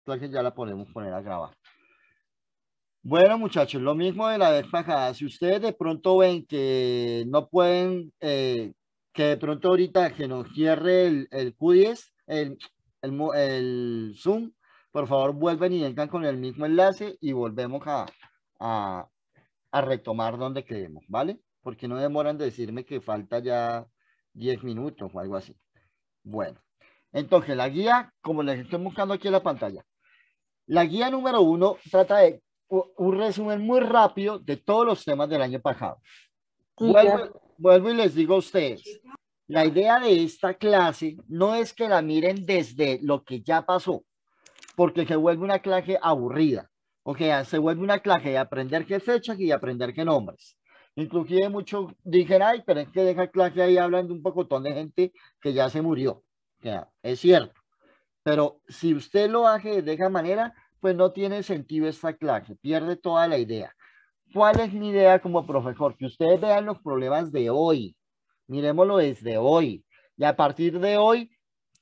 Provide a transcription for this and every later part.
Entonces ya la podemos poner a grabar. Bueno, muchachos, lo mismo de la vez pasada. Si ustedes de pronto ven que no pueden, que de pronto ahorita que nos cierre el Q10, el Zoom, por favor vuelven y entran con el mismo enlace y volvemos a, a retomar donde quedemos, ¿vale? Porque no demoran de decirme que falta ya 10 minutos o algo así. Bueno, entonces la guía, como les estoy buscando aquí en la pantalla, la guía número 1 trata de un resumen muy rápido de todos los temas del año pasado. Sí, ya. Vuelvo y les digo a ustedes, la idea de esta clase no es que la miren desde lo que ya pasó, porque se vuelve una clase aburrida. O sea, se vuelve una clase de aprender qué fechas y aprender qué nombres. Inclusive muchos dicen, ay, pero es que deja clase ahí hablando un pocotón de gente que ya se murió. O sea, es cierto. Pero si usted lo hace de esa manera, pues no tiene sentido esta clase, pierde toda la idea. ¿Cuál es mi idea como profesor? Que ustedes vean los problemas de hoy, miremoslo desde hoy. Y a partir de hoy,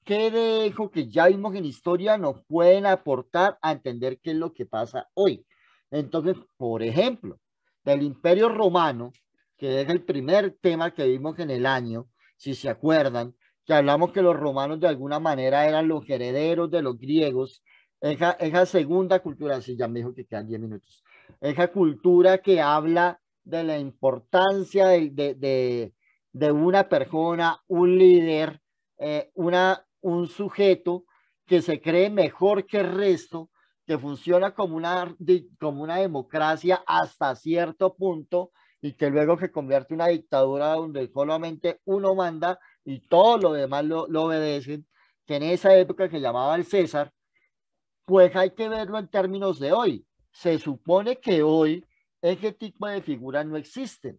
¿qué de eso que ya vimos en historia nos pueden aportar a entender qué es lo que pasa hoy? Entonces, por ejemplo, del Imperio Romano, que es el primer tema que vimos en el año, si se acuerdan, que hablamos que los romanos de alguna manera eran los herederos de los griegos, esa segunda cultura, sí, ya me dijo que quedan 10 minutos, esa cultura que habla de la importancia de una persona, un líder, un sujeto que se cree mejor que el resto, que funciona como una democracia hasta cierto punto y que luego se convierte en una dictadura donde solamente uno manda y todos los demás lo obedecen, que en esa época se llamaba el César, pues hay que verlo en términos de hoy. Se supone que hoy ese tipo de figuras no existen,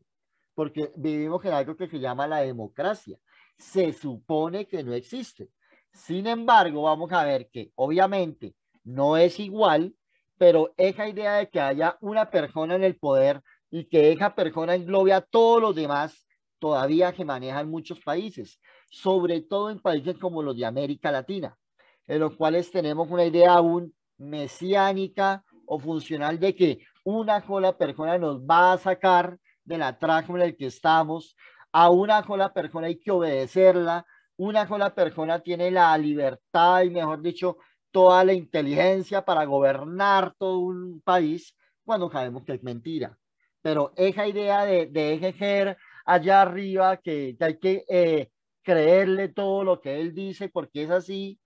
porque vivimos en algo que se llama la democracia. Se supone que no existe. Sin embargo, vamos a ver que obviamente no es igual, pero esa idea de que haya una persona en el poder y que esa persona englobe a todos los demás, todavía se maneja en muchos países, sobre todo en países como los de América Latina, en los cuales tenemos una idea aún mesiánica o funcional de que una sola persona nos va a sacar del atraco en el que estamos, a una sola persona hay que obedecerla, una sola persona tiene la libertad y, mejor dicho, toda la inteligencia para gobernar todo un país, cuando sabemos que es mentira. Pero esa idea de ese ser allá arriba, que hay que creerle todo lo que él dice porque es así,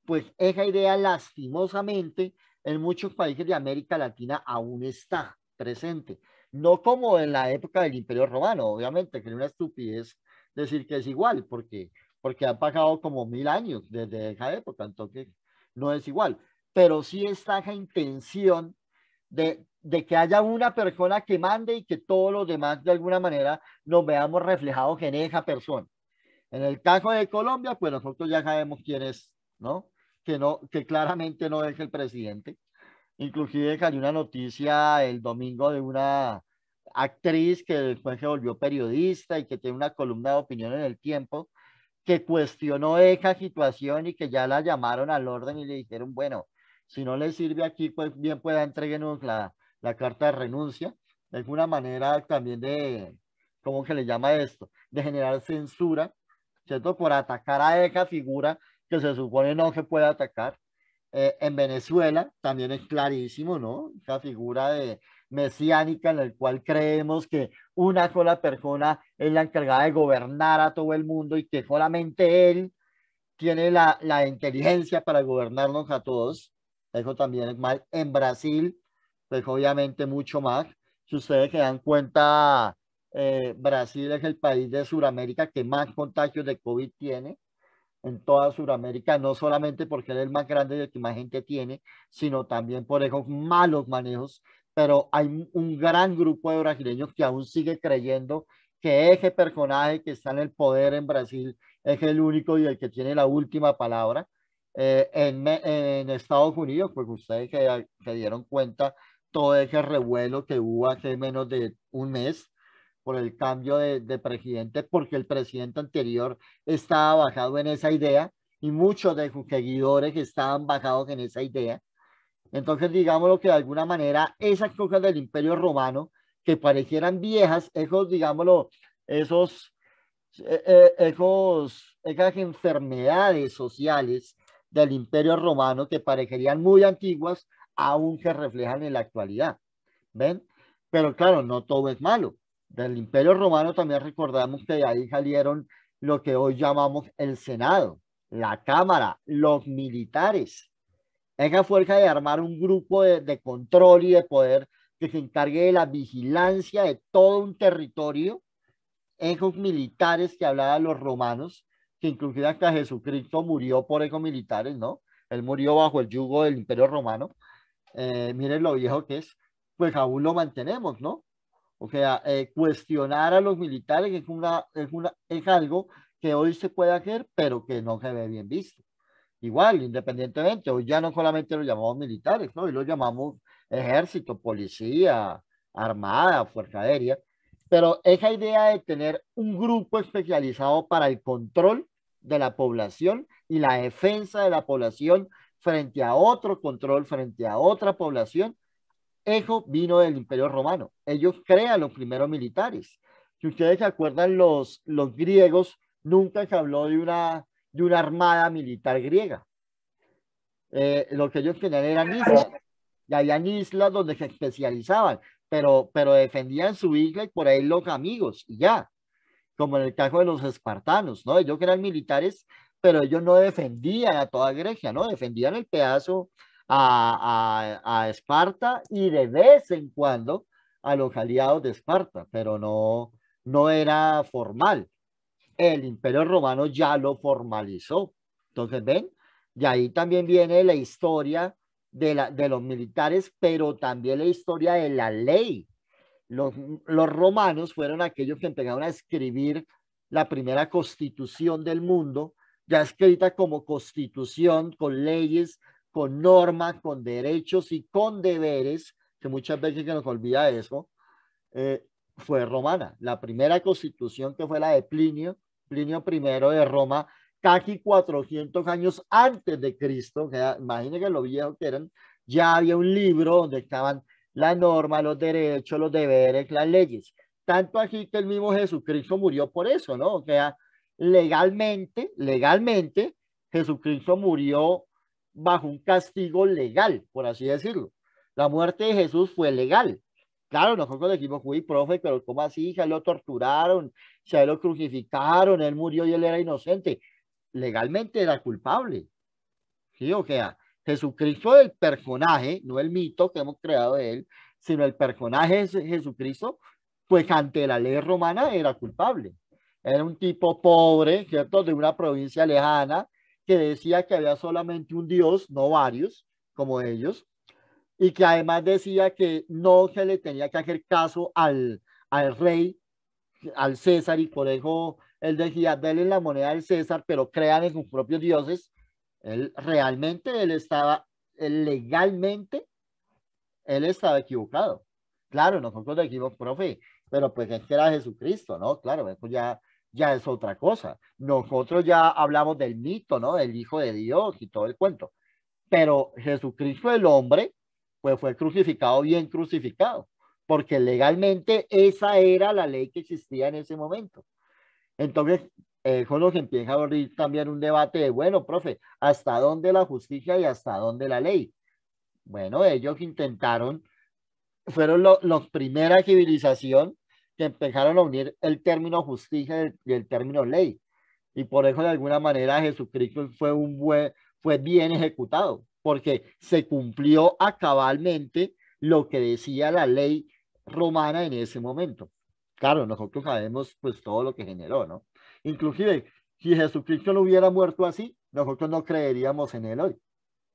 pues esa idea lastimosamente en muchos países de América Latina aún está presente. No como en la época del Imperio Romano, obviamente, que es una estupidez decir que es igual, porque han pasado como 1000 años desde esa época, entonces no es igual. Pero sí está esa intención de que haya una persona que mande y que todos los demás de alguna manera nos veamos reflejados en esa persona. En el caso de Colombia, pues nosotros ya sabemos quién es, ¿no? No, que claramente no es el presidente. Inclusive salió una noticia el domingo de una actriz que después se volvió periodista y que tiene una columna de opinión en El Tiempo, que cuestionó esa situación y que ya la llamaron al orden y le dijeron, bueno, si no le sirve aquí, pues bien pueda entreguenos la carta de renuncia. Es una manera también de, ¿cómo que le llama esto? De generar censura, ¿cierto? Por atacar a esa figura que se supone no se puede atacar. En Venezuela también es clarísimo, ¿no? Esa figura de mesiánica en el cual creemos que una sola persona es la encargada de gobernar a todo el mundo y que solamente él tiene la inteligencia para gobernarnos a todos. Eso también es mal. En Brasil, pues obviamente mucho más. Si ustedes se dan cuenta, Brasil es el país de Sudamérica que más contagios de COVID tiene en toda Sudamérica, no solamente porque él es el más grande y el que más gente tiene, sino también por esos malos manejos. Pero hay un gran grupo de brasileños que aún sigue creyendo que ese personaje que está en el poder en Brasil es el único y el que tiene la última palabra. En Estados Unidos, pues ustedes se dieron cuenta todo ese revuelo que hubo hace menos de un mes por el cambio de presidente, porque el presidente anterior estaba basado en esa idea y muchos de sus seguidores estaban basados en esa idea. Entonces, digámoslo que de alguna manera esas cosas del Imperio Romano que parecieran viejas, esos, digámoslo, esos, esas enfermedades sociales del Imperio Romano que parecerían muy antiguas, aún se reflejan en la actualidad. ¿Ven? Pero claro, no todo es malo. Del Imperio Romano también recordamos que de ahí salieron lo que hoy llamamos el Senado, la Cámara, los militares. Esa fuerza de armar un grupo de control y de poder que se encargue de la vigilancia de todo un territorio, esos militares que hablaban los romanos, que inclusive hasta Jesucristo murió por esos militares, ¿no? Él murió bajo el yugo del Imperio Romano. Miren lo viejo que es, pues aún lo mantenemos, ¿no? O sea, cuestionar a los militares es algo que hoy se puede hacer, pero que no se ve bien visto. Igual, independientemente, hoy ya no solamente lo llamamos militares, ¿no? Hoy lo llamamos ejército, policía, armada, fuerza aérea, pero esa idea de tener un grupo especializado para el control de la población y la defensa de la población frente a otro control, frente a otra población, eso vino del Imperio Romano. Ellos crean los primeros militares. Si ustedes se acuerdan, los griegos nunca se habló de una armada militar griega. Lo que ellos tenían eran islas. Y habían islas donde se especializaban, pero defendían su isla y por ahí los amigos, y ya, como en el caso de los espartanos, ¿no? Ellos eran militares, pero ellos no defendían a toda Grecia, ¿no? Defendían el pedazo a Esparta y de vez en cuando a los aliados de Esparta, pero no, no era formal. El Imperio Romano ya lo formalizó. Entonces, ven, y ahí también viene la historia de los militares, pero también la historia de la ley. Los, los romanos fueron aquellos que empezaron a escribir la primera constitución del mundo, ya escrita como constitución, con leyes, con normas, con derechos y con deberes, que muchas veces se nos olvida eso, eh, fue romana. La primera constitución que fue la de Plinio, Plinio I de Roma, casi 400 años antes de Cristo, o sea, imagínense lo viejo que eran, ya había un libro donde estaban las normas, los derechos, los deberes, las leyes. Tanto así que el mismo Jesucristo murió por eso, ¿no? O sea, legalmente, Jesucristo murió bajo un castigo legal, por así decirlo. La muerte de Jesús fue legal. Claro, nosotros decimos, uy, profe, pero ¿cómo así? Ya lo torturaron, ya lo crucificaron, él murió y él era inocente. Legalmente era culpable. ¿Sí? O sea, Jesucristo, el personaje, no el mito que hemos creado de él, sino el personaje de Jesucristo, pues ante la ley romana era culpable. Era un tipo pobre, ¿cierto? De una provincia lejana, que decía que había solamente un Dios, no varios, como ellos, y que además decía que no se le tenía que hacer caso al rey, al César, y por eso él decía, denle la moneda al César, pero crean en sus propios dioses. Él realmente, legalmente, él estaba equivocado. Claro, nosotros decimos, profe, pero pues es que era Jesucristo, ¿no? Claro, eso ya es otra cosa. Nosotros ya hablamos del mito, ¿no? Del Hijo de Dios y todo el cuento. Pero Jesucristo el hombre, pues fue crucificado bien crucificado, porque legalmente esa era la ley que existía en ese momento. Entonces, con lo que empieza a abrir también un debate de, bueno, profe, ¿hasta dónde la justicia y hasta dónde la ley? Bueno, ellos intentaron, fueron los primera civilización que empezaron a unir el término justicia y el término ley. Y por eso de alguna manera Jesucristo fue bien ejecutado, porque se cumplió a cabalmente lo que decía la ley romana en ese momento. Claro, nosotros sabemos pues todo lo que generó, ¿no? Inclusive, si Jesucristo no hubiera muerto así, nosotros no creeríamos en él hoy.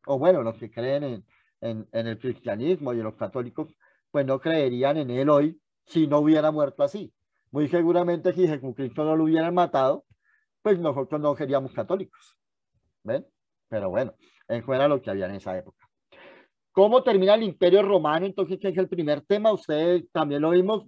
O bueno, los que creen en el cristianismo y en los católicos, pues no creerían en él hoy si no hubiera muerto así. Muy seguramente si Jesucristo no lo hubieran matado, pues nosotros no seríamos católicos. ¿Ven? Pero bueno, eso era lo que había en esa época. ¿Cómo termina el Imperio Romano? Entonces, ¿qué es el primer tema? Ustedes también lo vimos,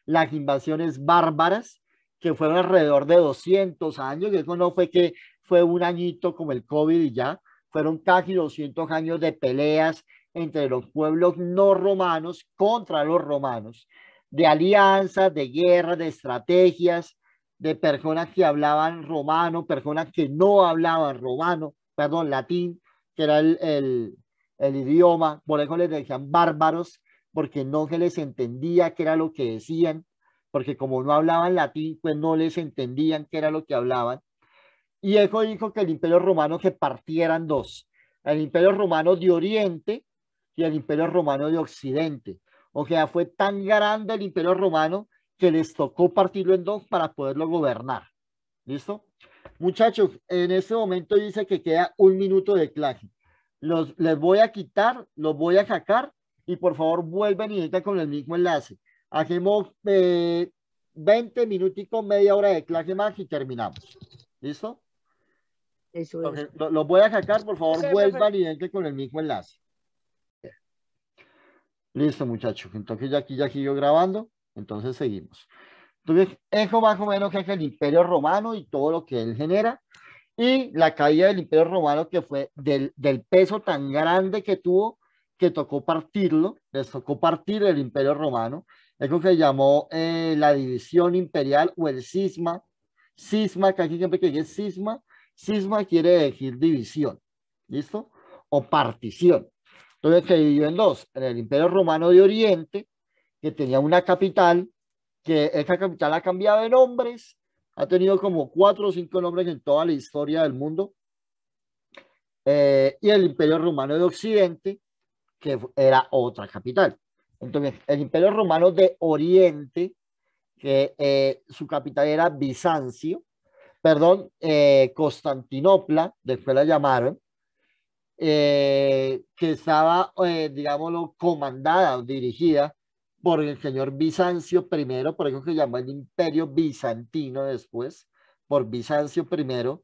las invasiones bárbaras, que fueron alrededor de 200 años, y eso no fue que fue un añito como el COVID y ya, fueron casi 200 años de peleas entre los pueblos no romanos contra los romanos, de alianzas, de guerras, de estrategias, de personas que hablaban romano, personas que no hablaban romano, perdón, latín, que era el idioma, por eso les decían bárbaros, porque no se les entendía qué era lo que decían, porque como no hablaban latín, pues no les entendían qué era lo que hablaban. Y eso dijo que el Imperio Romano se partiera en dos, el Imperio Romano de Oriente y el Imperio Romano de Occidente. O sea, fue tan grande el Imperio Romano que les tocó partirlo en dos para poderlo gobernar. ¿Listo? Muchachos, en este momento dice que queda 1 minuto de clase. Les voy a quitar, los voy a sacar y por favor vuelven y entran con el mismo enlace. Hacemos 20 minuticos, media hora de clase más y terminamos. ¿Listo? Eso es. Entonces, los voy a sacar, por favor, vuelvan y entren con el mismo enlace. Listo, muchachos. Entonces ya sigo grabando. Entonces seguimos. Entonces, eso más o menos es el Imperio Romano y todo lo que él genera. Y la caída del Imperio Romano que fue del peso tan grande que tuvo que tocó partirlo, les tocó partir el Imperio Romano. Eso se llamó la división imperial o el cisma. Cisma, que aquí siempre que es cisma, cisma quiere decir división, ¿listo? O partición. Entonces se dividió en dos, en el Imperio Romano de Oriente, que tenía una capital, que esa capital ha cambiado de nombres, ha tenido como 4 o 5 nombres en toda la historia del mundo, y el Imperio Romano de Occidente, que era otra capital. Entonces, el Imperio Romano de Oriente, que su capital era Bizancio, perdón, Constantinopla, después la llamaron, que estaba, digámoslo, comandada o dirigida por el señor Bizancio I, por eso se llamó el Imperio Bizantino después, por Bizancio I,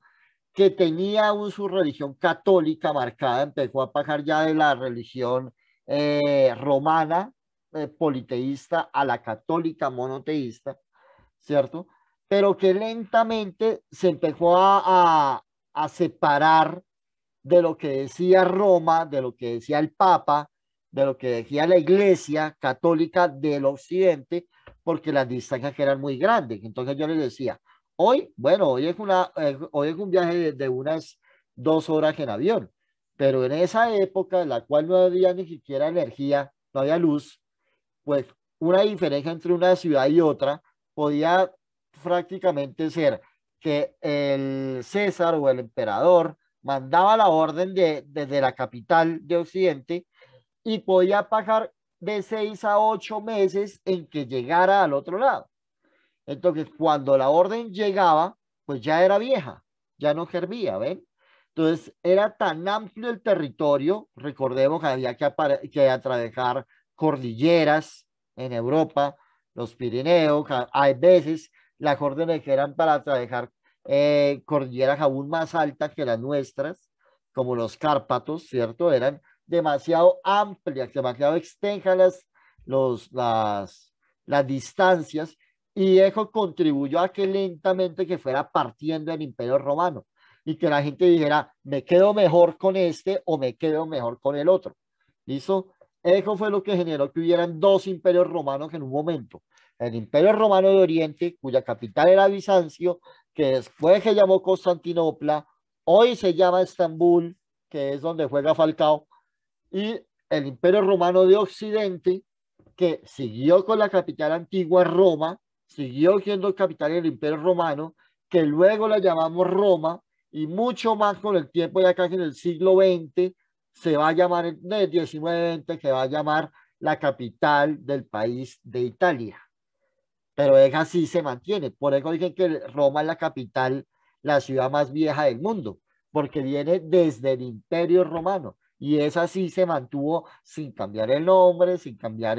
que tenía su religión católica marcada, empezó a pasar ya de la religión romana politeísta a la católica monoteísta, ¿cierto? Pero que lentamente se empezó a separar de lo que decía Roma, de lo que decía el Papa, de lo que decía la Iglesia Católica del Occidente, porque las distancias eran muy grandes. Entonces yo les decía, hoy, bueno, hoy es un viaje de unas 2 horas en avión, pero en esa época en la cual no había ni siquiera energía, no había luz, pues una diferencia entre una ciudad y otra podía prácticamente ser que el César o el emperador mandaba la orden desde la capital de Occidente y podía pasar de 6 a 8 meses en que llegara al otro lado. Entonces, cuando la orden llegaba, pues ya era vieja, ya no servía, ¿ven? Entonces, era tan amplio el territorio, recordemos que había que atravesar cordilleras en Europa, los Pirineos, hay veces las órdenes eran para atravesar cordilleras aún más altas que las nuestras, como los Cárpatos, ¿cierto? Eran demasiado amplias, demasiado extensas las distancias y eso contribuyó a que lentamente que fuera partiendo el Imperio Romano y que la gente dijera, me quedo mejor con este o me quedo mejor con el otro. ¿Listo? Eso fue lo que generó que hubieran dos imperios romanos en un momento. El Imperio Romano de Oriente, cuya capital era Bizancio, que después se llamó Constantinopla, hoy se llama Estambul, que es donde juega Falcao, y el Imperio Romano de Occidente, que siguió con la capital antigua Roma, siguió siendo capital del Imperio Romano, que luego la llamamos Roma, y mucho más con el tiempo, ya casi en el siglo XX, se va a llamar, en el 19-20, se va a llamar la capital del país de Italia. Pero es así se mantiene. Por eso dicen que Roma es la capital, la ciudad más vieja del mundo, porque viene desde el Imperio Romano. Y es así se mantuvo sin cambiar el nombre, sin cambiar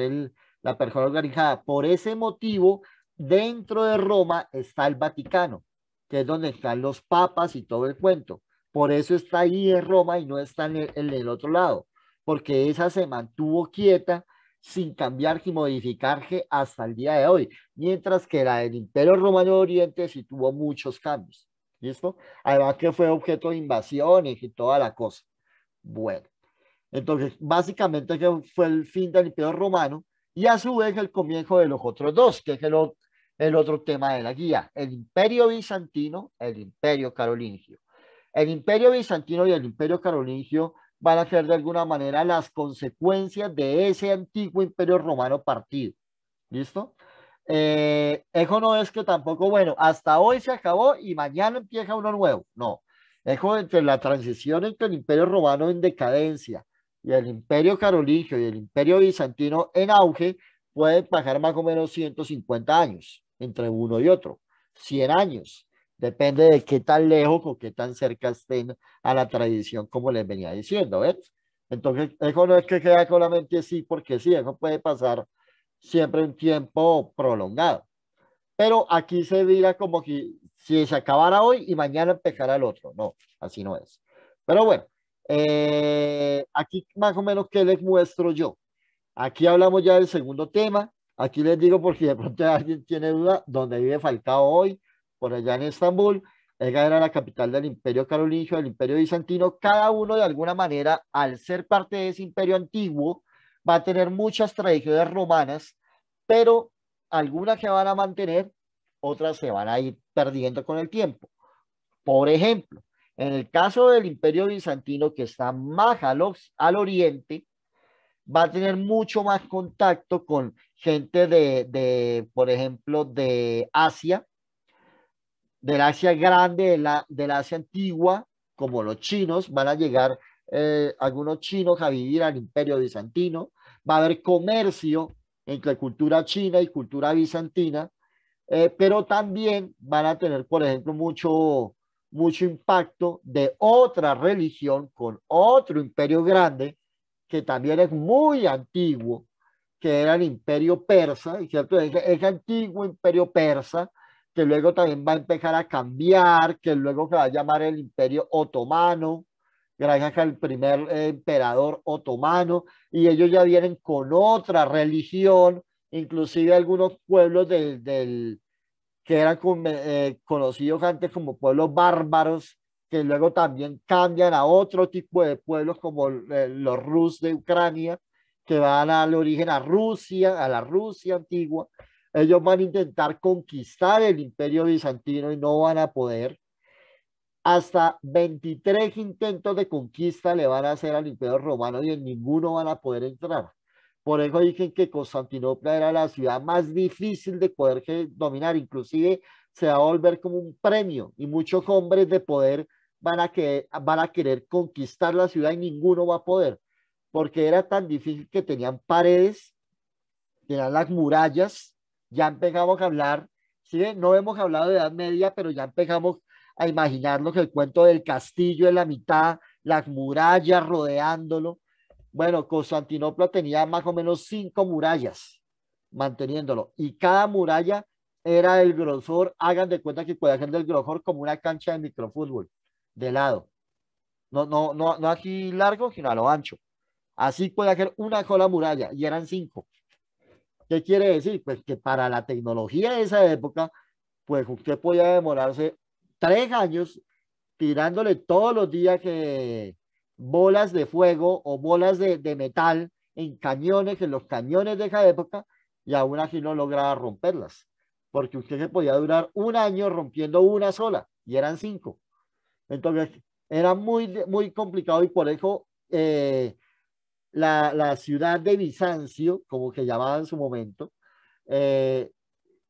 la persona organizada. Por ese motivo, dentro de Roma está el Vaticano, que es donde están los papas y todo el cuento. Por eso está ahí en Roma y no está en el otro lado, porque esa se mantuvo quieta sin cambiar, sin modificarse hasta el día de hoy, mientras que la del Imperio Romano de Oriente sí tuvo muchos cambios. ¿Listo? Además que fue objeto de invasiones y toda la cosa. Bueno, entonces básicamente que fue el fin del Imperio Romano y a su vez el comienzo de los otros dos, que es el otro tema de la guía, el Imperio Bizantino, el Imperio Carolingio. El Imperio Bizantino y el Imperio Carolingio van a ser de alguna manera las consecuencias de ese antiguo Imperio Romano partido. ¿Listo? Eso no es que tampoco, bueno, hasta hoy se acabó y mañana empieza uno nuevo. No. Eso entre la transición entre el Imperio Romano en decadencia y el Imperio Carolingio y el Imperio Bizantino en auge puede pasar más o menos 150 años entre uno y otro. 100 años. Depende de qué tan lejos o qué tan cerca estén a la tradición, como les venía diciendo, ¿ves? Entonces, eso no es que queda solamente así porque sí, eso puede pasar siempre un tiempo prolongado. Pero aquí se mira como que si se acabara hoy y mañana empezara el otro. No, así no es. Pero bueno, aquí más o menos qué les muestro yo. Aquí hablamos ya del segundo tema. Aquí les digo por si de pronto alguien tiene duda, donde vive Falcao hoy, por allá en Estambul. Ella era la capital del Imperio Carolingio, del Imperio Bizantino. Cada uno de alguna manera, al ser parte de ese imperio antiguo, va a tener muchas tradiciones romanas, pero algunas se van a mantener, otras se van a ir perdiendo con el tiempo. Por ejemplo, en el caso del Imperio Bizantino, que está más al oriente, va a tener mucho más contacto con gente por ejemplo, de Asia, del Asia grande, del Asia antigua, como los chinos, van a llegar algunos chinos a vivir al Imperio Bizantino, va a haber comercio entre cultura china y cultura bizantina, pero también van a tener, por ejemplo, mucho impacto de otra religión con otro imperio grande, que también es muy antiguo, que era el imperio persa, ¿cierto? Ese antiguo imperio persa, que luego también va a empezar a cambiar, que luego se va a llamar el imperio otomano, gracias al primer emperador otomano, y ellos ya vienen con otra religión, inclusive algunos pueblos que eran conocidos antes como pueblos bárbaros, que luego también cambian a otro tipo de pueblos como los Rus de Ucrania, que van al origen a Rusia, a la Rusia antigua. Ellos van a intentar conquistar el imperio bizantino y no van a poder. Hasta 23 intentos de conquista le van a hacer al imperio romano y en ninguno van a poder entrar. Por eso dicen que Constantinopla era la ciudad más difícil de poder dominar, inclusive se va a volver como un premio y muchos hombres de poder van a querer conquistar la ciudad y ninguno va a poder, porque era tan difícil que tenían paredes, tenían las murallas, ya empezamos a hablar, ¿sí? No hemos hablado de Edad Media, pero ya empezamos a imaginarnos el cuento del castillo en la mitad, las murallas rodeándolo. Bueno, Constantinopla tenía más o menos 5 murallas manteniéndolo y cada muralla era del grosor, hagan de cuenta que puede ser del grosor como una cancha de microfútbol de lado. No así largo, sino a lo ancho. Así puede ser una sola muralla y eran 5. ¿Qué quiere decir? Pues que para la tecnología de esa época, pues usted podía demorarse 3 años tirándole todos los días que bolas de fuego o bolas de metal en cañones, en los cañones de esa época, y aún así no lograba romperlas, porque usted se podía durar un año rompiendo una sola, y eran 5. Entonces, era muy complicado y por eso la ciudad de Bizancio, como que llamaba en su momento, eh,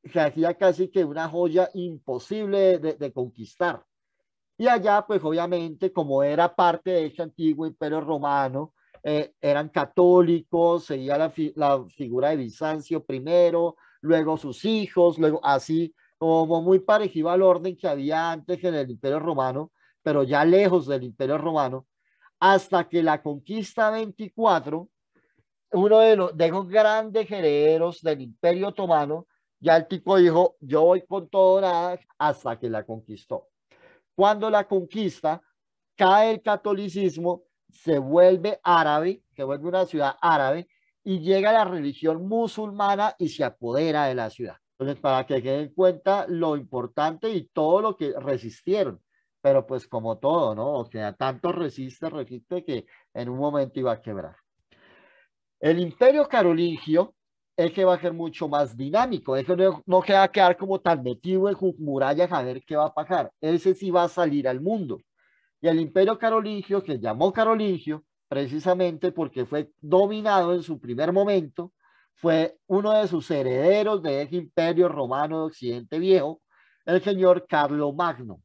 se hacía casi que una joya imposible de conquistar. Y allá, pues obviamente, como era parte de ese antiguo imperio romano, eran católicos, seguía la figura de Bizancio primero, luego sus hijos, luego así, como muy parecido al orden que había antes en el imperio romano, pero ya lejos del imperio romano, hasta que la conquista 24, uno de esos grandes herederos del imperio otomano, ya el tipo dijo, yo voy con todo nada hasta que la conquistó. Cuando la conquista, cae el catolicismo, se vuelve árabe, se vuelve una ciudad árabe y llega la religión musulmana y se apodera de la ciudad. Entonces, para que queden en cuenta lo importante y todo lo que resistieron. pero pues como todo, ¿no? O sea, tanto resiste que en un momento iba a quebrar. El imperio carolingio es que va a ser mucho más dinámico, es que no que va a quedar como tan metido en sus murallas a ver qué va a pasar, ese sí va a salir al mundo. Y el imperio carolingio, que llamó carolingio, precisamente porque fue dominado en su primer momento, fue uno de sus herederos de ese imperio romano de Occidente Viejo, el señor Carlo Magno.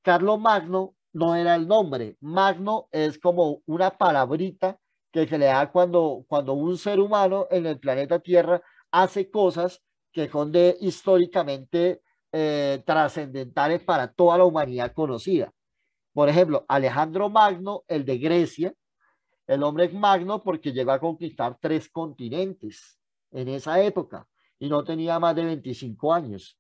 Carlo Magno no era el nombre, Magno es como una palabrita que se le da cuando un ser humano en el planeta Tierra hace cosas que son de históricamente trascendentales para toda la humanidad conocida. Por ejemplo, Alejandro Magno, el de Grecia, el hombre es magno porque llegó a conquistar 3 continentes en esa época y no tenía más de 25 años.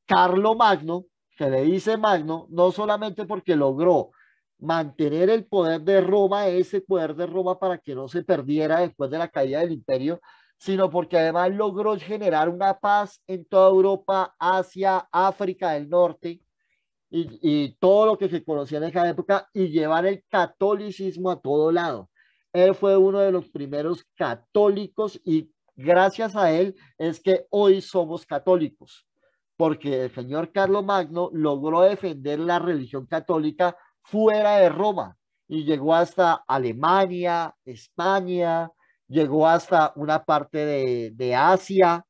Carlo Magno, se le dice Magno, no solamente porque logró mantener el poder de Roma, ese poder de Roma para que no se perdiera después de la caída del imperio, sino porque además logró generar una paz en toda Europa, Asia, África del Norte y todo lo que se conocía en esa época y llevar el catolicismo a todo lado. Él fue uno de los primeros católicos y gracias a él es que hoy somos católicos, porque el señor Carlomagno logró defender la religión católica fuera de Roma y llegó hasta Alemania, España, llegó hasta una parte de Asia,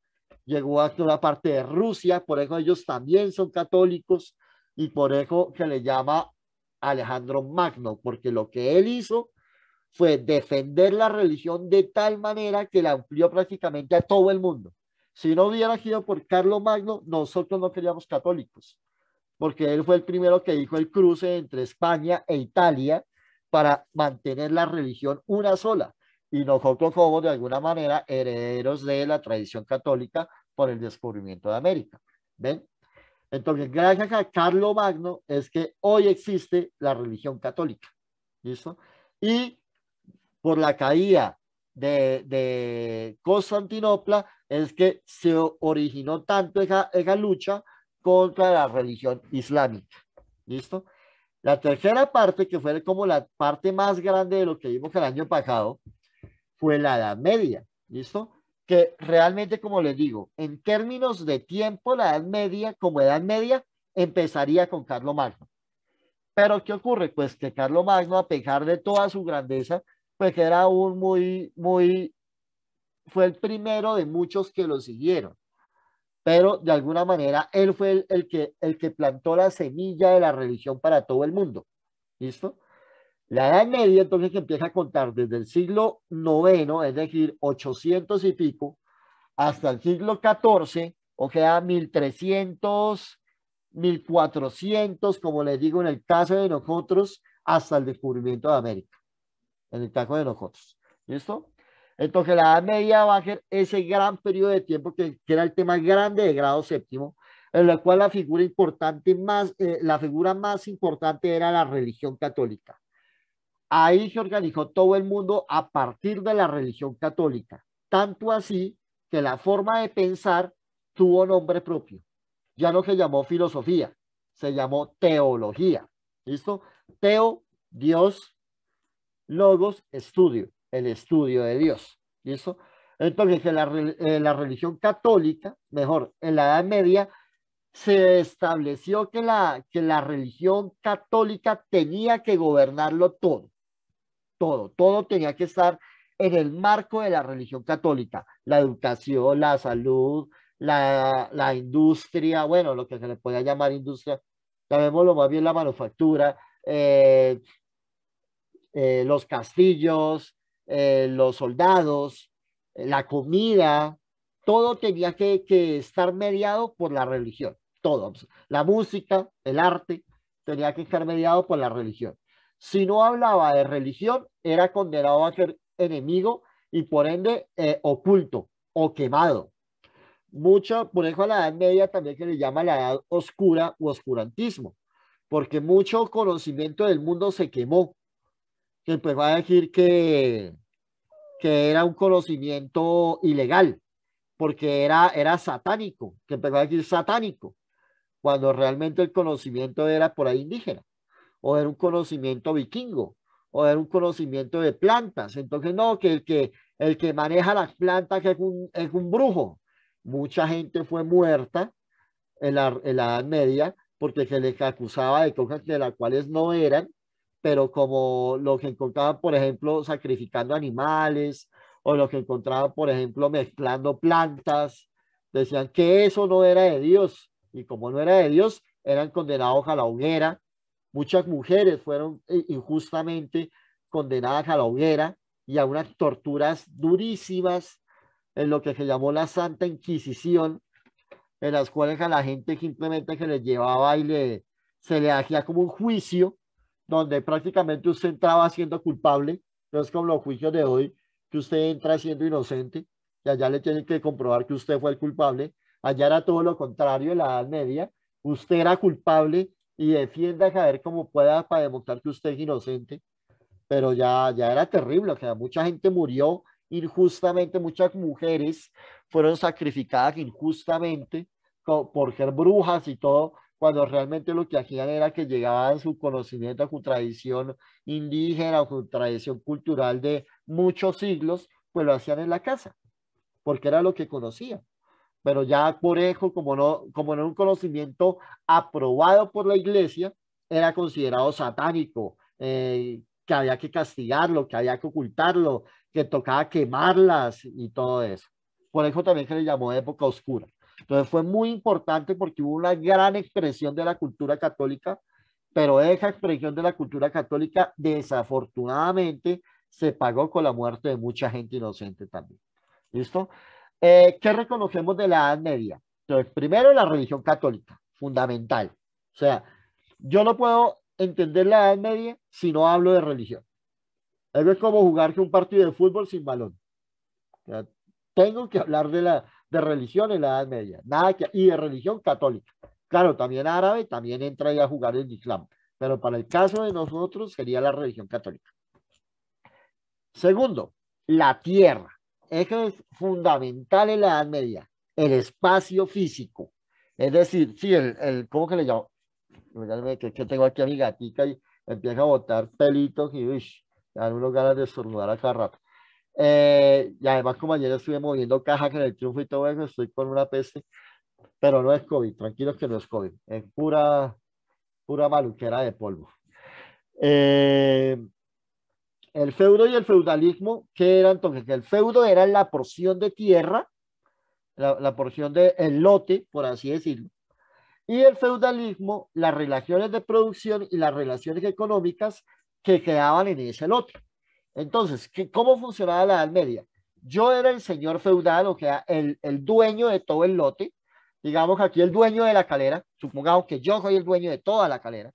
llegó hasta una parte de Rusia, por eso ellos también son católicos y por eso se le llama Alejandro Magno, porque lo que él hizo fue defender la religión de tal manera que la amplió prácticamente a todo el mundo. Si no hubiera sido por Carlos Magno, nosotros no seríamos católicos, porque él fue el primero que dijo el cruce entre España e Italia para mantener la religión una sola. Y nosotros somos de alguna manera herederos de la tradición católica por el descubrimiento de América. ¿Ven? Entonces, gracias a Carlo Magno es que hoy existe la religión católica. ¿Listo? Y por la caída de Constantinopla es que se originó tanto esa lucha contra la religión islámica. ¿Listo? La tercera parte, que fue como la parte más grande de lo que vimos el año pasado, fue la Edad Media. ¿Listo? Que realmente, como les digo, en términos de tiempo, la Edad Media, como Edad Media, empezaría con Carlomagno. Pero ¿qué ocurre? Pues que Carlomagno, a pesar de toda su grandeza, pues era un fue el primero de muchos que lo siguieron. Pero de alguna manera, él fue el que plantó la semilla de la religión para todo el mundo. ¿Listo? La Edad Media entonces que empieza a contar desde el siglo noveno, es decir, 800 y pico, hasta el siglo XIV, o sea, 1300, 1400, como les digo, en el caso de nosotros, hasta el descubrimiento de América, en el caso de nosotros. ¿Listo? Entonces la Edad Media va a ser ese gran periodo de tiempo que era el tema grande de grado séptimo, en la cual la figura importante más, la figura más importante era la religión católica. Ahí se organizó todo el mundo a partir de la religión católica, tanto así que la forma de pensar tuvo nombre propio. Ya no se llamó filosofía, se llamó teología. ¿Listo? Teo, Dios, logos, estudio, el estudio de Dios. ¿Listo? Entonces, la religión católica, mejor, en la Edad Media, se estableció que la religión católica tenía que gobernarlo todo todo tenía que estar en el marco de la religión católica, la educación, la salud, la industria, bueno, lo que se le pueda llamar industria, llamémoslo más bien la manufactura, los castillos, los soldados, la comida, todo tenía que estar mediado por la religión, todo, la música, el arte, tenía que estar mediado por la religión. Si no hablaba de religión, era condenado a ser enemigo y por ende oculto o quemado. Mucho, por eso a la Edad Media también se le llama la Edad Oscura o oscurantismo, porque mucho conocimiento del mundo se quemó, que empezó a decir que era un conocimiento ilegal, porque era satánico, que empezó a decir satánico. cuando realmente el conocimiento era por ahí indígena, o era un conocimiento vikingo, o era un conocimiento de plantas. Entonces, no, que el que maneja las plantas que es un brujo. Mucha gente fue muerta en la Edad Media porque se les acusaba de cosas de las cuales no eran, pero como lo que encontraban, por ejemplo, sacrificando animales, o lo que encontraban, por ejemplo, mezclando plantas, decían que eso no era de Dios, y como no era de Dios, eran condenados a la hoguera. Muchas mujeres fueron injustamente condenadas a la hoguera y a unas torturas durísimas en lo que se llamó la Santa Inquisición, en las cuales a la gente simplemente se le llevaba se le hacía como un juicio, donde prácticamente usted entraba siendo culpable, no es como los juicios de hoy, que usted entra siendo inocente, y allá le tienen que comprobar que usted fue el culpable. Allá era todo lo contrario en la Edad Media, usted era culpable y defienda a ver cómo pueda para demostrar que usted es inocente, pero ya era terrible, o sea, mucha gente murió injustamente, muchas mujeres fueron sacrificadas injustamente por ser brujas y todo, cuando realmente lo que hacían era que llegaban su conocimiento, su tradición indígena, su tradición cultural de muchos siglos, pues lo hacían en la casa, porque era lo que conocían. Pero ya por eso, como no era un conocimiento aprobado por la iglesia, era considerado satánico, que había que castigarlo, que había que ocultarlo, que tocaba quemarlas y todo eso. Por eso también se le llamó época oscura. Entonces fue muy importante porque hubo una gran expresión de la cultura católica, pero esa expresión de la cultura católica desafortunadamente se pagó con la muerte de mucha gente inocente también. ¿Listo? ¿Qué reconocemos de la Edad Media? Entonces, primero la religión católica, fundamental. O sea, yo no puedo entender la Edad Media si no hablo de religión. Eso es como jugarse un partido de fútbol sin balón. O sea, tengo que hablar de religión en la Edad Media, y de religión católica. Claro, también árabe, también entra ahí a jugar el Islam, pero para el caso de nosotros sería la religión católica. Segundo, la tierra. Eso es fundamental en la Edad Media, el espacio físico. Es decir, sí, ¿cómo que le llamo? Que tengo aquí a mi gatica y empieza a botar pelitos y uy, me dan unos ganas de estornudar a cada rato. Y además, como ayer estuve moviendo cajas en el Triunfo y todo eso, estoy con una peste, pero no es COVID, tranquilos que no es COVID, es pura maluquera de polvo. Eh, el feudo y el feudalismo, ¿qué era entonces? Que el feudo era la porción de tierra, la porción del lote, por así decirlo, y el feudalismo, las relaciones de producción y las relaciones económicas que quedaban en ese lote. Entonces, ¿cómo funcionaba la Edad Media? Yo era el señor feudal, o sea, el dueño de todo el lote, digamos aquí el dueño de la calera, supongamos que yo soy el dueño de toda la calera,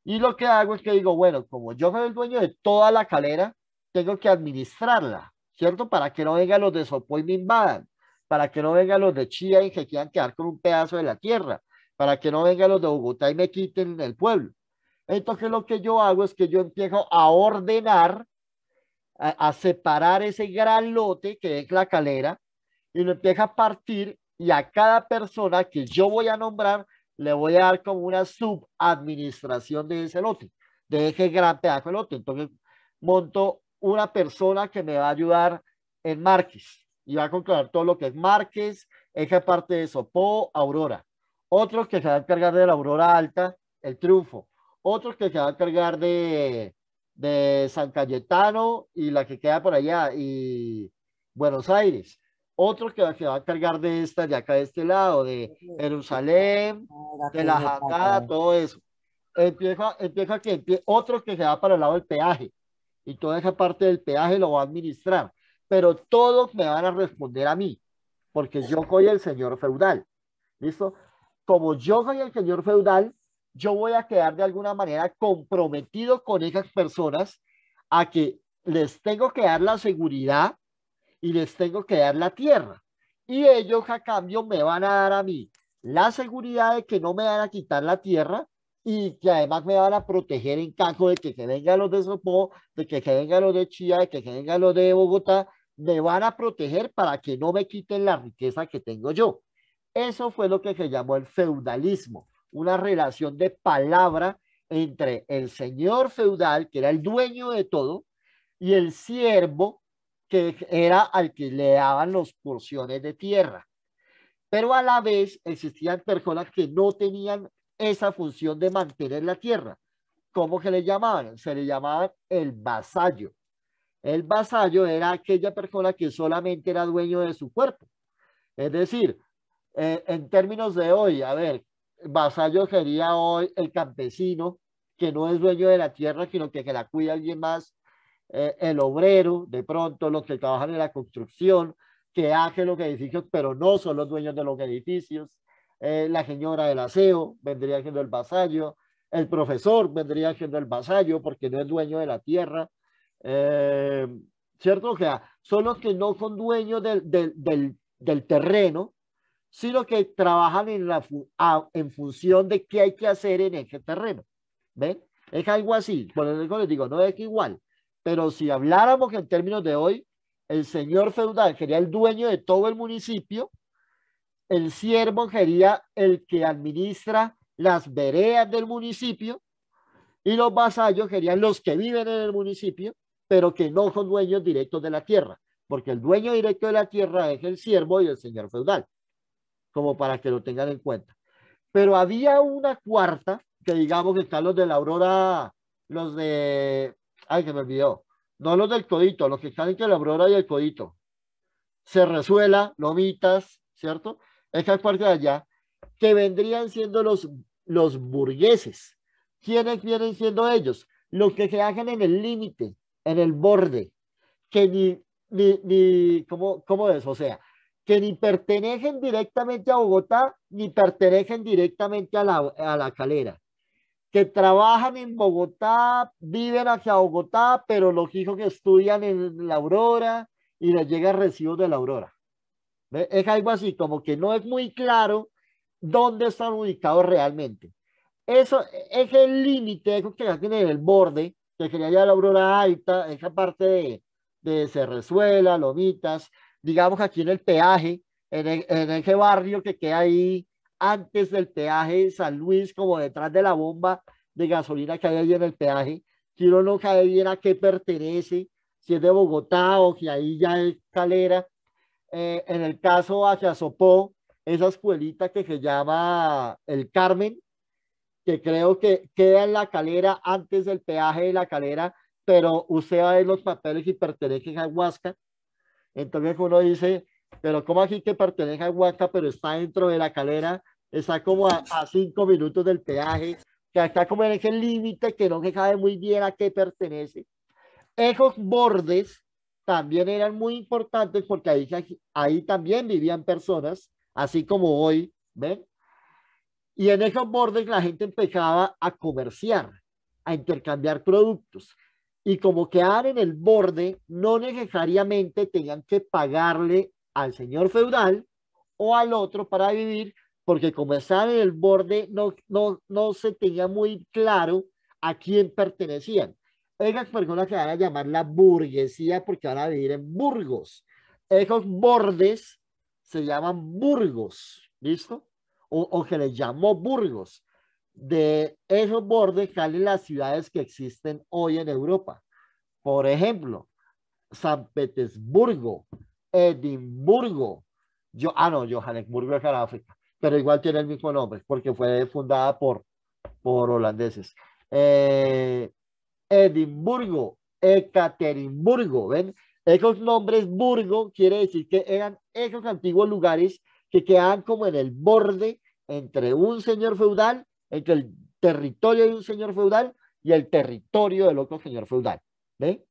y lo que hago es que digo, bueno, como yo soy el dueño de toda la calera, tengo que administrarla, ¿cierto? Para que no vengan los de Sopó y me invadan, para que no vengan los de Chía y se quieran quedar con un pedazo de la tierra, para que no vengan los de Bogotá y me quiten el pueblo. Entonces lo que yo hago es que yo empiezo a ordenar, a separar ese gran lote que es la calera, y lo empiezo a partir, y a cada persona que yo voy a nombrar le voy a dar como una subadministración de ese lote, de ese gran pedazo de lote. Entonces monto una persona que me va a ayudar en Márquez y va a controlar todo lo que es Márquez, esa parte de Sopó, Aurora. Otros que se van a encargar de la Aurora Alta, el Triunfo. Otros que se van a encargar de San Cayetano y la que queda por allá, y Buenos Aires. Otros que se va a encargar de esta, de acá de este lado, de Jerusalén, de la Jangada, todo eso. Otros que se va para el lado del peaje, y toda esa parte del peaje lo va a administrar, pero todos me van a responder a mí, porque yo soy el señor feudal. ¿Listo? Como yo soy el señor feudal, yo voy a quedar de alguna manera comprometido con esas personas, a que les tengo que dar la seguridad y les tengo que dar la tierra. Y ellos a cambio me van a dar a mí la seguridad de que no me van a quitar la tierra, y que además me van a proteger en caso de que se vengan los de Sopó, de que se vengan los de Chía, de que se vengan los de Bogotá. Me van a proteger para que no me quiten la riqueza que tengo yo. Eso fue lo que se llamó el feudalismo, una relación de palabra entre el señor feudal, que era el dueño de todo, y el siervo, que era al que le daban las porciones de tierra. Pero a la vez existían personas que no tenían esa función de mantener la tierra. ¿Cómo se le llamaban? Se le llamaban el vasallo. El vasallo era aquella persona que solamente era dueño de su cuerpo. Es decir, en términos de hoy, a ver, vasallo sería hoy el campesino que no es dueño de la tierra, sino que la cuida alguien más, el obrero, de pronto los que trabajan en la construcción, que hacen los edificios, pero no son los dueños de los edificios, la señora del aseo vendría siendo el vasallo, el profesor vendría siendo el vasallo porque no es dueño de la tierra, eh, ¿cierto? O sea, son los que no son dueños del terreno, sino que trabajan en función de qué hay que hacer en ese terreno. ¿Ven? Es algo así. Por eso les digo, no es que igual. Pero si habláramos en términos de hoy, el señor feudal sería el dueño de todo el municipio, el siervo sería el que administra las veredas del municipio y los vasallos serían los que viven en el municipio, pero que no son dueños directos de la tierra, porque el dueño directo de la tierra es el siervo y el señor feudal, como para que lo tengan en cuenta. Pero había una cuarta, que digamos que están los de la Aurora, los de, ay, que me olvidó, no los del Codito, los que están entre la Aurora y el Codito, Cerrezuela, Lomitas, ¿cierto? Esa parte de allá, que vendrían siendo los burgueses. ¿Quiénes vienen siendo ellos? Los que se hacen en el límite, en el borde, que ¿cómo es? O sea, que ni pertenecen directamente a Bogotá, ni pertenecen directamente a la Calera, que trabajan en Bogotá, viven hacia Bogotá, pero los hijos que estudian en la Aurora y les llega el recibo de la Aurora. ¿Ve? Es algo así, como que no es muy claro dónde están ubicados realmente. Eso es el límite, eso que hacen en el borde, que sería ya la Aurora Alta, esa parte de Cerrezuela, Lomitas, digamos aquí en el peaje, en ese barrio que queda ahí antes del peaje de San Luis, como detrás de la bomba de gasolina que hay ahí en el peaje, si uno no sabe bien a qué pertenece, si es de Bogotá o si ahí ya es Calera. En el caso hacia Sopó, esa escuelita que se llama El Carmen, que creo que queda en la Calera antes del peaje de la Calera, pero usted va a ver los papeles y pertenece a Huasca. Entonces uno dice, pero ¿cómo aquí que pertenece a Huasca, pero está dentro de la Calera? Está como a 5 minutos del peaje, que está como en ese límite que no se sabe muy bien a qué pertenece. Esos bordes también eran muy importantes porque ahí también vivían personas, así como hoy, ¿ven? Y en esos bordes la gente empezaba a comerciar, a intercambiar productos. Y como quedaban en el borde, no necesariamente tenían que pagarle al señor feudal o al otro para vivir, porque como estaban en el borde, no se tenía muy claro a quién pertenecían. Esas personas que van a llamar la burguesía porque van a vivir en burgos. Esos bordes se llaman burgos, ¿listo? O que les llamó Burgos. De esos bordes salen las ciudades que existen hoy en Europa. Por ejemplo, San Petersburgo, Edimburgo, no, Johannesburgo es en África, pero igual tiene el mismo nombre porque fue fundada por holandeses. Edimburgo, Ekaterimburgo, ¿ven? Esos nombres burgo quiere decir que eran esos antiguos lugares que quedaban como en el borde entre un señor feudal, entre el territorio de un señor feudal y el territorio del otro señor feudal. ¿Ven?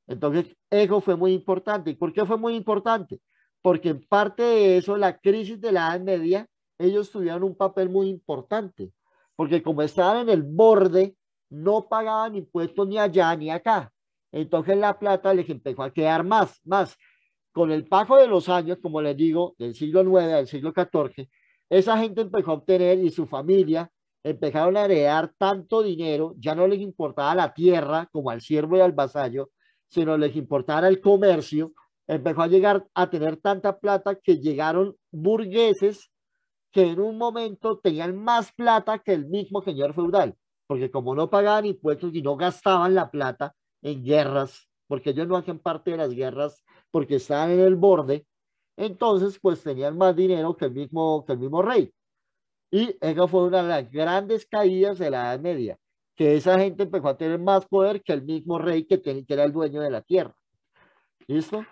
Entonces, eso fue muy importante. ¿Y por qué fue muy importante? Porque en parte de eso, la crisis de la Edad Media, ellos tuvieron un papel muy importante, porque como estaban en el borde, no pagaban impuestos ni allá ni acá. Entonces la plata les empezó a quedar más. Con el paso de los años, como les digo, del siglo IX al siglo XIV, esa gente empezó a obtener y su familia empezaron a heredar tanto dinero, ya no les importaba la tierra como al siervo y al vasallo, sino les importaba el comercio, empezó a llegar a tener tanta plata que llegaron burgueses que en un momento tenían más plata que el mismo señor feudal, porque como no pagaban impuestos y no gastaban la plata en guerras, porque ellos no hacían parte de las guerras porque estaban en el borde, entonces pues tenían más dinero que el mismo rey. Y esa fue una de las grandes caídas de la Edad Media, que esa gente empezó a tener más poder que el mismo rey que era el dueño de la tierra. ¿Listo?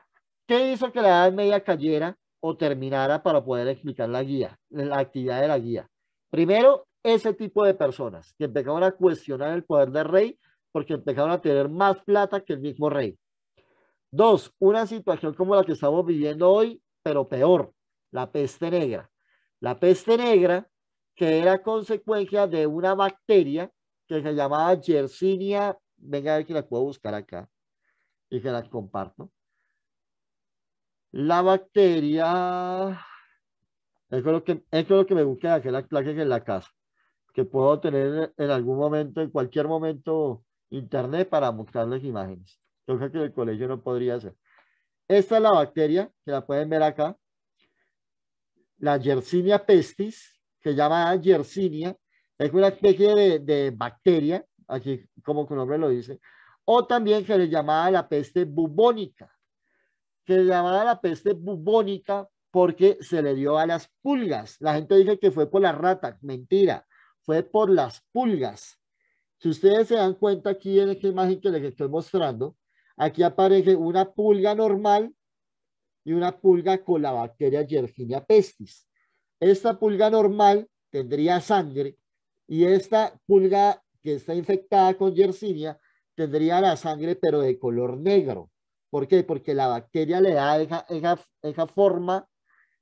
¿Qué hizo que la Edad Media cayera o terminara para poder explicar la guía, la actividad de la guía? Primero, ese tipo de personas que empezaron a cuestionar el poder del rey porque empezaron a tener más plata que el mismo rey. Dos, una situación como la que estamos viviendo hoy, pero peor, la peste negra. La peste negra, que era consecuencia de una bacteria que se llamaba Yersinia, venga a ver que la puedo buscar acá y que la comparto. La bacteria, eso es lo que me gusta de hacer las clases en la casa, que puedo tener en algún momento, en cualquier momento, internet para mostrarles imágenes. Cosa que en el colegio no podría hacer. Esta es la bacteria, que la pueden ver acá, la Yersinia pestis, que se llama Yersinia, es una especie de bacteria, aquí como su nombre lo dice, o también se le llamaba la peste bubónica, que se llamaba la peste bubónica porque se le dio a las pulgas. La gente dice que fue por las ratas, mentira, fue por las pulgas. Si ustedes se dan cuenta aquí en esta imagen que les estoy mostrando, aquí aparece una pulga normal y una pulga con la bacteria Yersinia pestis. Esta pulga normal tendría sangre y esta pulga que está infectada con Yersinia tendría la sangre pero de color negro. ¿Por qué? Porque la bacteria le da esa forma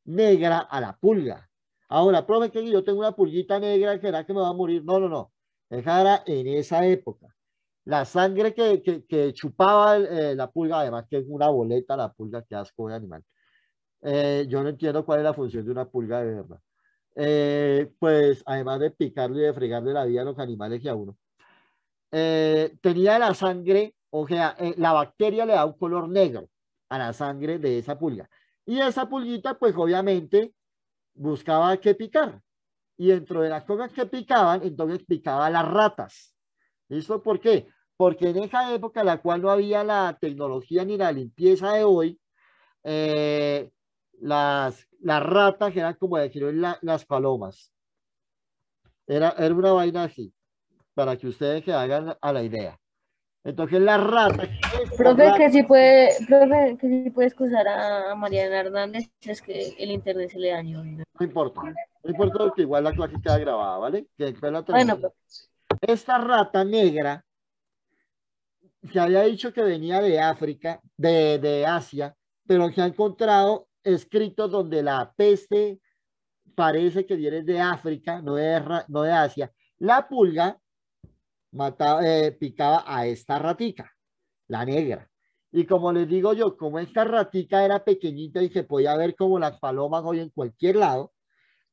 negra a la pulga. Ahora, profe, que yo tengo una pulguita negra, ¿será que me va a morir? No, no, no. Esa era en esa época. La sangre que chupaba la pulga, además que es una boleta la pulga, que asco de animal. Yo no entiendo cuál es la función de una pulga de verdad. Pues además de picarle y de fregarle la vida a los animales y a uno. Tenía la sangre, o sea, la bacteria le da un color negro a la sangre de esa pulga. Y esa pulguita, pues obviamente buscaba qué picar. Y dentro de las cosas que picaban, entonces picaba las ratas. ¿Listo? ¿Por qué? Porque en esa época, en la cual no había la tecnología ni la limpieza de hoy, eh, las ratas eran como decir las palomas. Era una vaina así, para que ustedes se hagan a la idea. Entonces las ratas, estas Profe, ratas, profe, que si puede excusar a Mariana Hernández, es que el internet se le dañó. ¿No? no importa. No importa porque igual la clase queda grabada, ¿vale? Que después la Bueno, termine. Esta rata negra, se había dicho que venía de África, de Asia, pero se ha encontrado escritos donde la peste parece que viene de África, no de Asia. La pulga picaba a esta ratica, la negra. Y como les digo yo, como esta ratica era pequeñita y se podía ver como las palomas hoy en cualquier lado,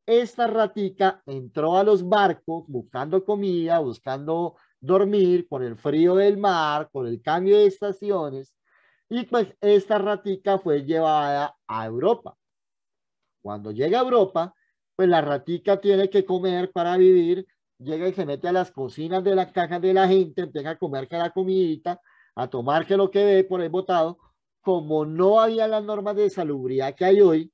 esta ratica entró a los barcos buscando comida, buscando dormir con el frío del mar, con el cambio de estaciones, y pues esta ratica fue llevada a Europa. Cuando llega a Europa, pues la ratica tiene que comer para vivir, llega y se mete a las cocinas de las cajas de la gente, empieza a comer que la comidita, a tomar que lo que ve por el botado. Como no había las normas de salubridad que hay hoy,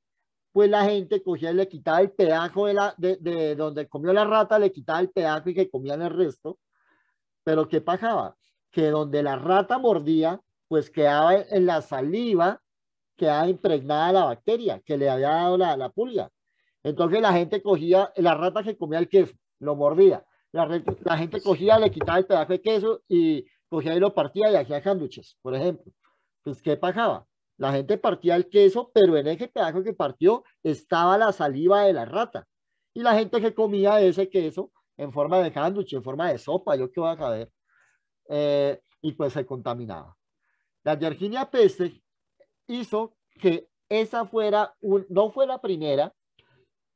pues la gente cogía y le quitaba el pedazo de donde comió la rata, le quitaba el pedazo y que comían el resto. Pero ¿qué pasaba? Que donde la rata mordía, pues quedaba en la saliva, quedaba impregnada la bacteria que le había dado la pulga. Entonces la gente cogía, la rata que comía el queso, lo mordía. La gente cogía, le quitaba el pedazo de queso y cogía y lo partía y hacía sándwiches, por ejemplo. Pues, ¿qué pasaba? La gente partía el queso, pero en ese pedazo que partió estaba la saliva de la rata. Y la gente que comía ese queso en forma de sándwich, en forma de sopa, yo qué voy a saber, y pues se contaminaba. La Yersinia pestis hizo que esa no fue la primera,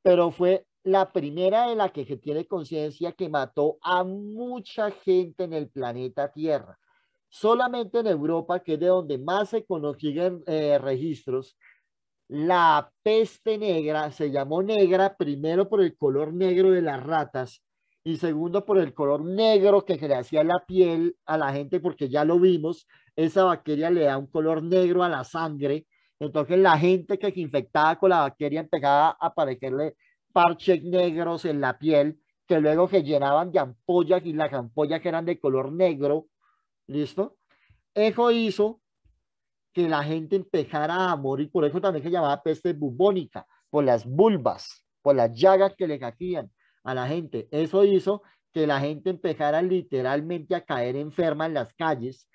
pero fue la primera de la que se tiene conciencia que mató a mucha gente en el planeta Tierra. Solamente en Europa, que es de donde más se conocen registros, La peste negra se llamó negra primero por el color negro de las ratas y segundo por el color negro que se le hacía la piel a la gente, porque ya lo vimos, esa bacteria le da un color negro a la sangre. Entonces la gente que se infectaba con la bacteria empezaba a aparecerle parches negros en la piel que luego se llenaban de ampollas y las ampollas que eran de color negro. ¿Listo? Eso hizo que la gente empezara a morir, por eso también se llamaba peste bubónica, por las vulvas, por las llagas que le hacían a la gente. Eso hizo que la gente empezara literalmente a caer enferma en las calles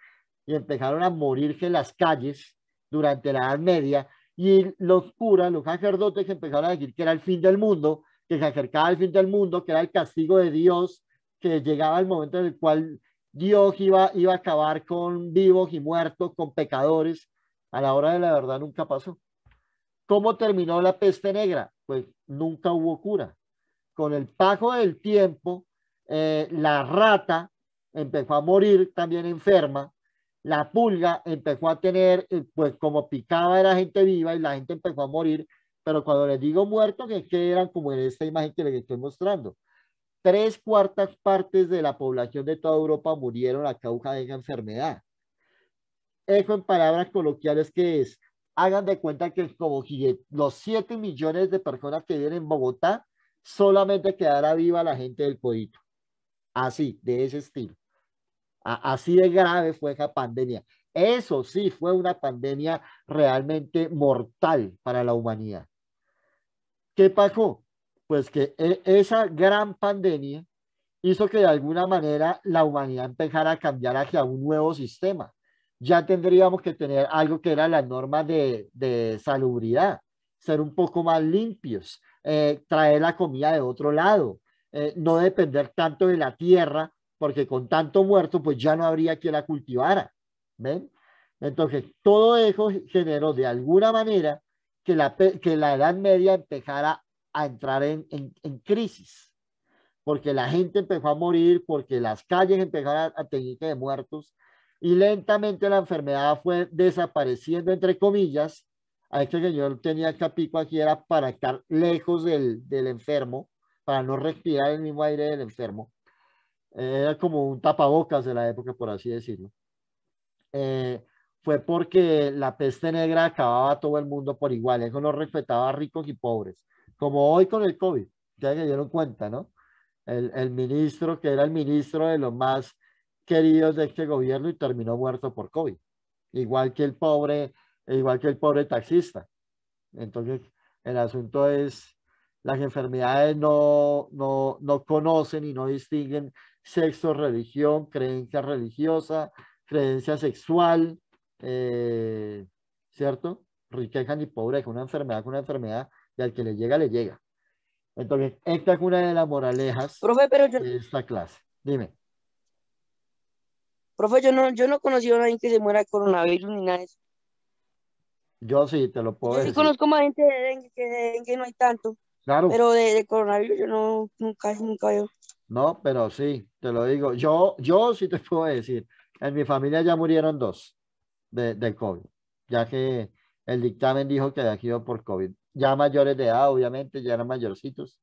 y empezaron a morirse en las calles durante la Edad Media, y los curas, los sacerdotes empezaron a decir que era el fin del mundo, que se acercaba el fin del mundo, que era el castigo de Dios, que llegaba el momento en el cual Dios iba a acabar con vivos y muertos, con pecadores. A la hora de la verdad nunca pasó. ¿Cómo terminó la peste negra? Pues nunca hubo cura. Con el paso del tiempo, la rata empezó a morir también enferma, la pulga empezó a tener, pues como picaba era gente viva y la gente empezó a morir, pero cuando les digo muertos, es que eran como en esta imagen que les estoy mostrando. 3/4 de la población de toda Europa murieron a causa de esa enfermedad. Eso en palabras coloquiales, que es, hagan de cuenta que como si los 7 millones de personas que viven en Bogotá, solamente quedara viva la gente del Codito. Así, de ese estilo. Así de grave fue esa pandemia. Eso sí fue una pandemia realmente mortal para la humanidad. ¿Qué pasó? Pues que esa gran pandemia hizo que de alguna manera la humanidad empezara a cambiar hacia un nuevo sistema. Ya tendríamos que tener algo que era la norma de salubridad, ser un poco más limpios, traer la comida de otro lado, no depender tanto de la tierra, porque con tanto muerto, pues ya no habría quien la cultivara. ¿Ven? Entonces, todo eso generó de alguna manera que la Edad Media empezara a entrar en crisis, porque la gente empezó a morir, porque las calles empezaron a teñirse de muertos, y lentamente la enfermedad fue desapareciendo, entre comillas. A este señor tenía el capico aquí, era para estar lejos del enfermo, para no respirar el mismo aire del enfermo. Era como un tapabocas de la época, por así decirlo. Fue porque la peste negra acababa a todo el mundo por igual, eso no respetaba a ricos y pobres, como hoy con el COVID, ya se dieron cuenta, ¿no? El ministro, que era el ministro de los más queridos de este gobierno, y terminó muerto por COVID, igual que el pobre, igual que el pobre taxista. Entonces, el asunto es, las enfermedades no conocen y no distinguen sexo, religión, creencia religiosa, creencia sexual, eh, ¿cierto? Riqueza ni pobreza, una enfermedad con una enfermedad, y al que le llega, le llega. Entonces, esta es una de las moralejas Profe, pero yo, de esta clase. Dime. profe, yo no conocí a nadie que se muera de coronavirus ni nada de eso. Yo sí, te lo puedo Yo sí decir. conozco más gente de dengue, que de dengue no hay tanto, Claro, pero de coronavirus yo no, nunca veo. no, pero sí, te lo digo. Yo sí te puedo decir. En mi familia ya murieron 2 del COVID, ya que el dictamen dijo que había sido por COVID. Ya mayores de edad, obviamente, ya eran mayorcitos,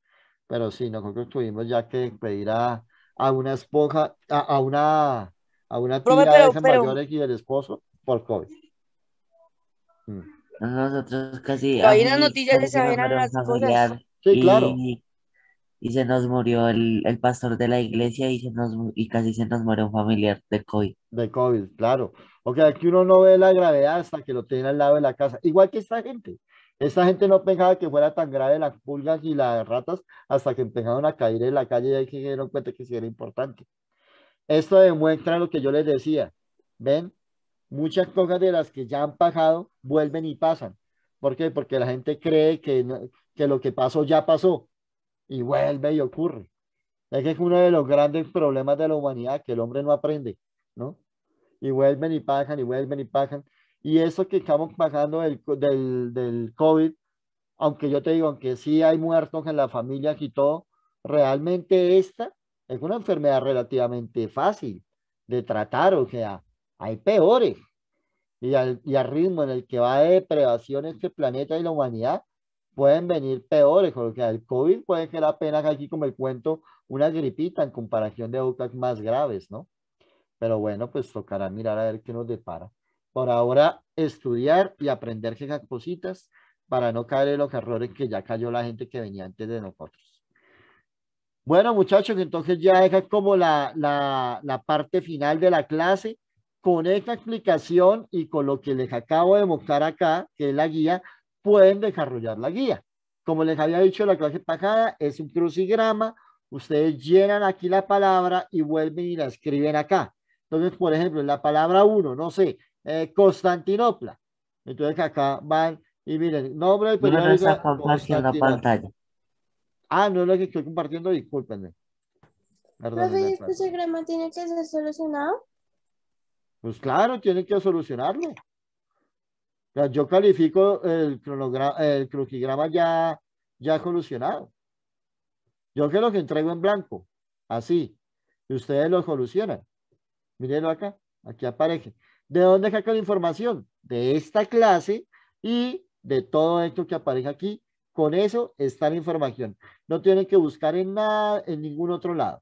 pero sí, nosotros tuvimos ya que pedir a una esposa, a una Profe, tía de esas mayores y del esposo por COVID. Mm. Nosotros casi, pero a ahí en las mí noticias casi se nos exageran muere un las cosas. familiar Sí, claro, y se nos murió el pastor de la iglesia y casi se nos muere un familiar de COVID. de COVID, claro. O sea, que uno no ve la gravedad hasta que lo tiene al lado de la casa. Igual que esta gente. Esta gente no pensaba que fuera tan grave las pulgas y las ratas hasta que empezaron a caer en la calle, y ahí se dieron cuenta que sí era importante. Esto demuestra lo que yo les decía. ¿Ven? Muchas cosas de las que ya han pasado vuelven y pasan. ¿Por qué? Porque la gente cree que, que lo que pasó ya pasó y vuelve y ocurre. Es que es uno de los grandes problemas de la humanidad, que el hombre no aprende, ¿no? Y vuelven y pasan y vuelven y pasan. Y eso que estamos pasando del COVID, aunque yo te digo, aunque sí hay muertos en las familias y todo, realmente esta es una enfermedad relativamente fácil de tratar, o sea, hay peores. y al ritmo en el que va de depredación este planeta y la humanidad, pueden venir peores, con lo que el COVID puede ser apenas aquí como el cuento, una gripita en comparación de otras más graves, ¿no? Pero bueno, pues tocará mirar a ver qué nos depara. Por ahora, estudiar y aprender esas cositas para no caer en los errores que ya cayó la gente que venía antes de nosotros. Bueno, muchachos, entonces ya esa es como la parte final de la clase. Con esta explicación y con lo que les acabo de mostrar acá, que es la guía, pueden desarrollar la guía. Como les había dicho en la clase pasada, es un crucigrama. Ustedes llenan aquí la palabra y vuelven y la escriben acá. Entonces, por ejemplo, la palabra 1, no sé, Constantinopla. Entonces acá van y miren, nombre del Uno no está periódico, compartiendo Constantinopla. pantalla. Ah, no es lo que estoy compartiendo, discúlpenme. Profe, ¿y Perdónenme, este diagrama tiene que ser solucionado? pues claro, tienen que solucionarlo. O sea, yo califico el crucigrama ya solucionado. Yo que los entrego en blanco, así, y ustedes lo solucionan. Mírenlo acá, aquí aparece. ¿De dónde saca la información? De esta clase y de todo esto que aparece aquí. Con eso está la información. No tienen que buscar en nada, en ningún otro lado.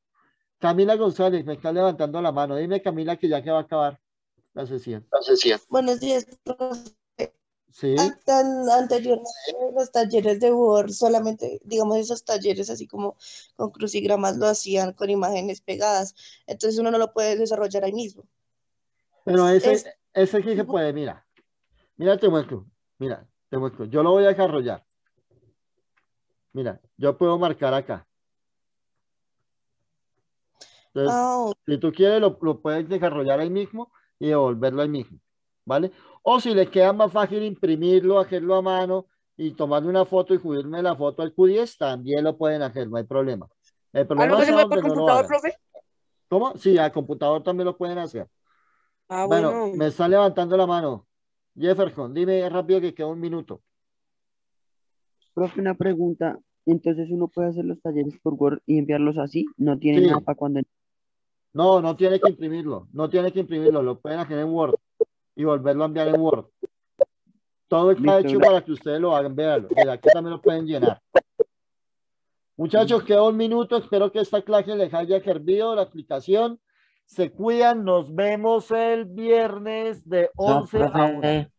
Camila González me está levantando la mano. Dime, Camila, que ya que va a acabar la sesión. Buenos días, profe. Sí, Anteriormente los talleres de Word, solamente, digamos, esos talleres así como con crucigramas lo hacían con imágenes pegadas. Entonces uno no lo puede desarrollar ahí mismo. pero Es, ese sí se puede, mira. Mira, te muestro. Mira, te muestro. Yo lo voy a desarrollar. Mira, yo puedo marcar acá. Entonces, ah, si tú quieres, lo puedes desarrollar ahí mismo y devolverlo ahí mismo. ¿Vale? O si les queda más fácil imprimirlo, hacerlo a mano y tomarle una foto y subirme la foto al Q10, también lo pueden hacer, no hay problema. El ¿algo problema que se está puede por donde no lo computador, hagan. profe? ¿Cómo? Sí, al computador también lo pueden hacer. Ah, Bueno, bueno. me está levantando la mano. Jefferson, dime rápido que queda un minuto. Profe, una pregunta. Entonces uno puede hacer los talleres por Word y enviarlos así. No tienen nada Sí, para cuando. no, no tiene que imprimirlo, no tiene que imprimirlo, lo pueden hacer en Word y volverlo a enviar en Word. Todo está Listo, hecho para que ustedes lo hagan, véanlo. Mira, aquí también lo pueden llenar. Muchachos, queda un minuto. Espero que esta clase les haya servido la explicación. Se cuidan. Nos vemos el viernes de No, 11 a 1. profe,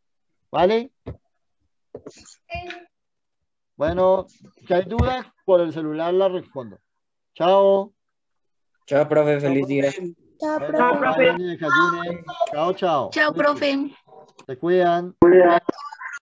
¿Vale? Bueno, si hay dudas, por el celular la respondo. Chao. Chao, profe, Chao, feliz día. profe. Chao, Bueno, profe. vayan y desayunen. Chao, chao. Chao, Cuídense. profe. Se cuidan.